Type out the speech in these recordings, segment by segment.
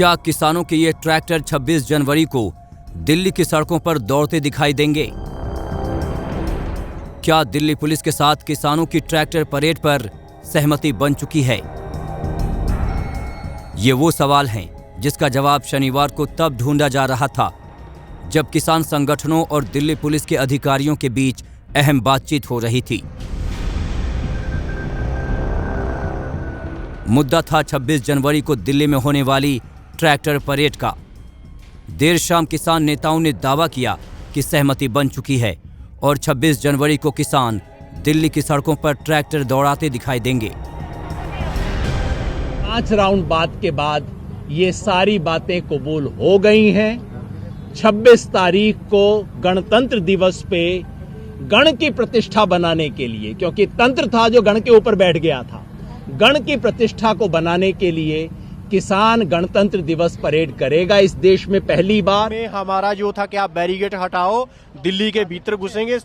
क्या किसानों के ये ट्रैक्टर 26 जनवरी को दिल्ली की सड़कों पर दौड़ते दिखाई देंगे? क्या दिल्ली पुलिस के साथ किसानों की ट्रैक्टर परेड पर सहमति बन चुकी है? ये वो सवाल हैं जिसका जवाब शनिवार को तब ढूंढा जा रहा था जब किसान संगठनों और दिल्ली पुलिस के अधिकारियों के बीच अहम बातचीत हो रही थी। मुद्दा था 26 जनवरी को दिल्ली में होने वाली ट्रैक्टर परेड का। देर शाम किसान नेताओं ने दावा किया कि सहमति बन चुकी है और 26 जनवरी को किसान दिल्ली की सड़कों पर ट्रैक्टर दौड़ाते दिखाई देंगे। 5 राउंड बात के बाद ये सारी बातें कबूल हो गई हैं। 26 तारीख को गणतंत्र दिवस पे गण की प्रतिष्ठा बनाने के लिए, क्योंकि तंत्र था जो गण के ऊपर बैठ गया था, गण की प्रतिष्ठा को बनाने के लिए किसान गणतंत्र दिवस परेड करेगा इस देश में पहली बार। हमारा जो था कि आप बैरिकेड हटाओ, दिल्ली के भीतर घुसेंगे।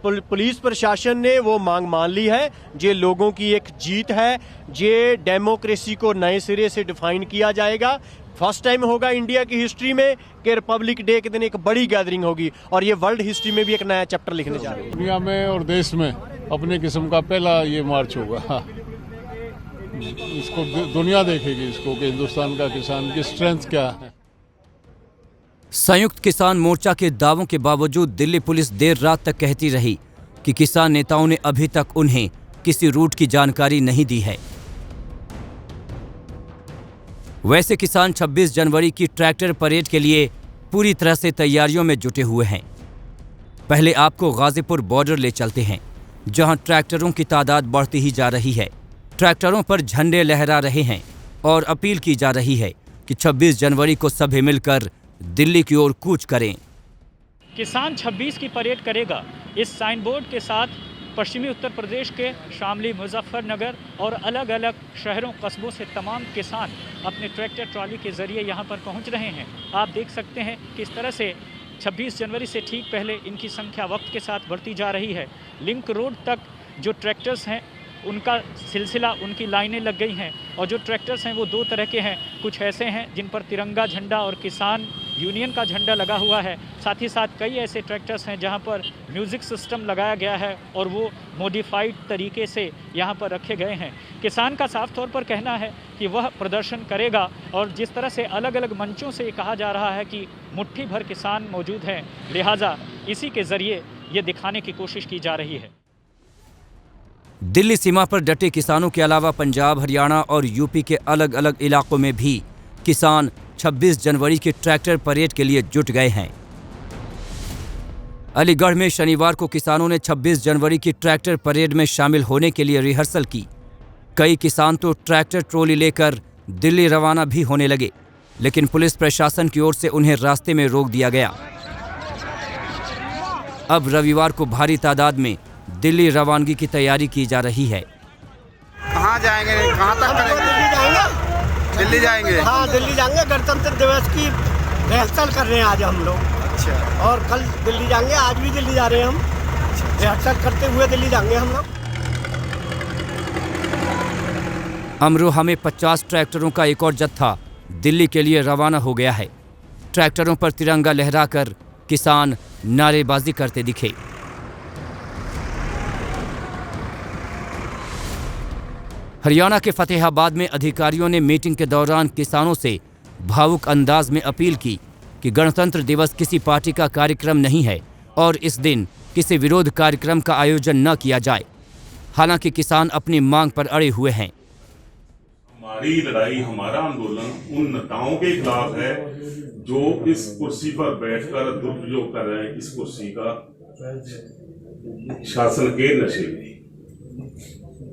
पुलिस प्रशासन ने वो मांग मान ली है। ये लोगों की एक जीत है। ये डेमोक्रेसी को नए सिरे से डिफाइन किया जाएगा। फर्स्ट टाइम होगा इंडिया की हिस्ट्री में कि रिपब्लिक डे के दिन एक बड़ी गैदरिंग होगी और ये वर्ल्ड हिस्ट्री में भी एक नया चैप्टर लिखने जा रहे हैं। दुनिया में और देश में अपने किस्म का पहला ये मार्च होगा। इसको दुनिया देखेगी इसको कि हिंदुस्तान का किसान की स्ट्रेंथ क्या है। संयुक्त किसान मोर्चा के दावों के बावजूद दिल्ली पुलिस देर रात तक कहती रही कि किसान नेताओं ने अभी तक उन्हें किसी रूट की जानकारी नहीं दी है। वैसे किसान 26 जनवरी की ट्रैक्टर परेड के लिए पूरी तरह से तैयारियों में जुटे हुए हैं। पहले आपको गाजीपुर बॉर्डर ले चलते हैं, जहां ट्रैक्टरों की तादाद बढ़ती ही जा रही है। ट्रैक्टरों पर झंडे लहरा रहे हैं और अपील की जा रही है कि 26 जनवरी को सभी मिलकर दिल्ली की ओर कूच करें। किसान 26 की परेड करेगा। इस साइन बोर्ड के साथ पश्चिमी उत्तर प्रदेश के शामली, मुजफ्फरनगर और अलग अलग शहरों कस्बों से तमाम किसान अपने ट्रैक्टर ट्रॉली के जरिए यहां पर पहुंच रहे हैं। आप देख सकते हैं किस तरह से 26 जनवरी से ठीक पहले इनकी संख्या वक्त के साथ बढ़ती जा रही है। लिंक रोड तक जो ट्रैक्टर्स हैं उनका सिलसिला, उनकी लाइनें लग गई हैं और जो ट्रैक्टर्स हैं वो 2 तरह के हैं। कुछ ऐसे हैं जिन पर तिरंगा झंडा और किसान यूनियन का झंडा लगा हुआ है। साथ ही साथ कई ऐसे ट्रैक्टर्स हैं जहां पर म्यूज़िक सिस्टम लगाया गया है और वो मॉडिफाइड तरीके से यहां पर रखे गए हैं। किसान का साफ तौर पर कहना है कि वह प्रदर्शन करेगा और जिस तरह से अलग अलग मंचों से कहा जा रहा है कि मुट्ठी भर किसान मौजूद हैं, लिहाजा इसी के ज़रिए ये दिखाने की कोशिश की जा रही है। दिल्ली सीमा पर डटे किसानों के अलावा पंजाब, हरियाणा और यूपी के अलग अलग इलाकों में भी किसान 26 जनवरी की ट्रैक्टर परेड के लिए जुट गए हैं। अलीगढ़ में शनिवार को किसानों ने 26 जनवरी की ट्रैक्टर परेड में शामिल होने के लिए रिहर्सल की। कई किसान तो ट्रैक्टर ट्रॉली लेकर दिल्ली रवाना भी होने लगे, लेकिन पुलिस प्रशासन की ओर से उन्हें रास्ते में रोक दिया गया। अब रविवार को भारी तादाद में दिल्ली रवानगी की तैयारी की जा रही है। कहाँ जाएंगे, कहाँ तक करेंगे? दिल्ली जाएंगे। हाँ, दिल्ली जाएंगे। गणतंत्र दिवस की रिहर्सल कर रहे हैं आज हम लोग। अच्छा। और कल दिल्ली जाएंगे, आज भी दिल्ली जा रहे हैं हम। रिहर्सल करते हुए दिल्ली जाएंगे हम लोग। अमरोहा में 50 ट्रैक्टरों का एक और जत्था दिल्ली के लिए रवाना हो गया है। ट्रैक्टरों पर तिरंगा लहराकर किसान नारेबाजी करते दिखे। हरियाणा के फतेहाबाद में अधिकारियों ने मीटिंग के दौरान किसानों से भावुक अंदाज में अपील की कि गणतंत्र दिवस किसी पार्टी का कार्यक्रम नहीं है और इस दिन किसी विरोध कार्यक्रम का आयोजन न किया जाए। हालांकि किसान अपनी मांग पर अड़े हुए हैं। हमारी लड़ाई, हमारा आंदोलन उन नेताओं के खिलाफ है जो इस कुर्सी पर बैठकर दुरुपयोग कर रहे हैं, इस कुर्सी का शासन के नशे में,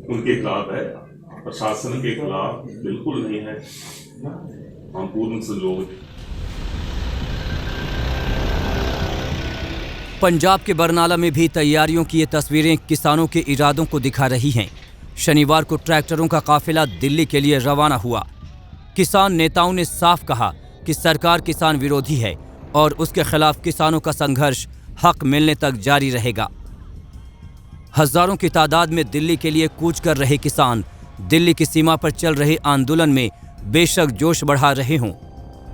उनके खिलाफ है। प्रशासन के खिलाफ बिल्कुल नहीं है। हम पूर्ण सहयोग। पंजाब के बरनाला में भी तैयारियों की ये तस्वीरें किसानों के इरादों को दिखा रही हैं। शनिवार को ट्रैक्टरों का काफिला दिल्ली के लिए रवाना हुआ। किसान नेताओं ने साफ कहा कि सरकार किसान विरोधी है और उसके खिलाफ किसानों का संघर्ष हक मिलने तक जारी रहेगा। हजारों की तादाद में दिल्ली के लिए कूच कर रहे किसान दिल्ली की सीमा पर चल रहे आंदोलन में बेशक जोश बढ़ा रहे हों,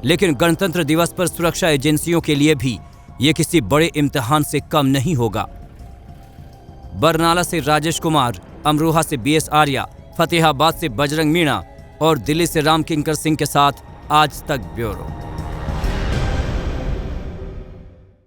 लेकिन गणतंत्र दिवस पर सुरक्षा एजेंसियों के लिए भी ये किसी बड़े इम्तिहान से कम नहीं होगा। बरनाला से राजेश कुमार, अमरोहा से BS आर्या, फतेहाबाद से बजरंग मीणा और दिल्ली से राम किंकर सिंह के साथ आज तक ब्यूरो।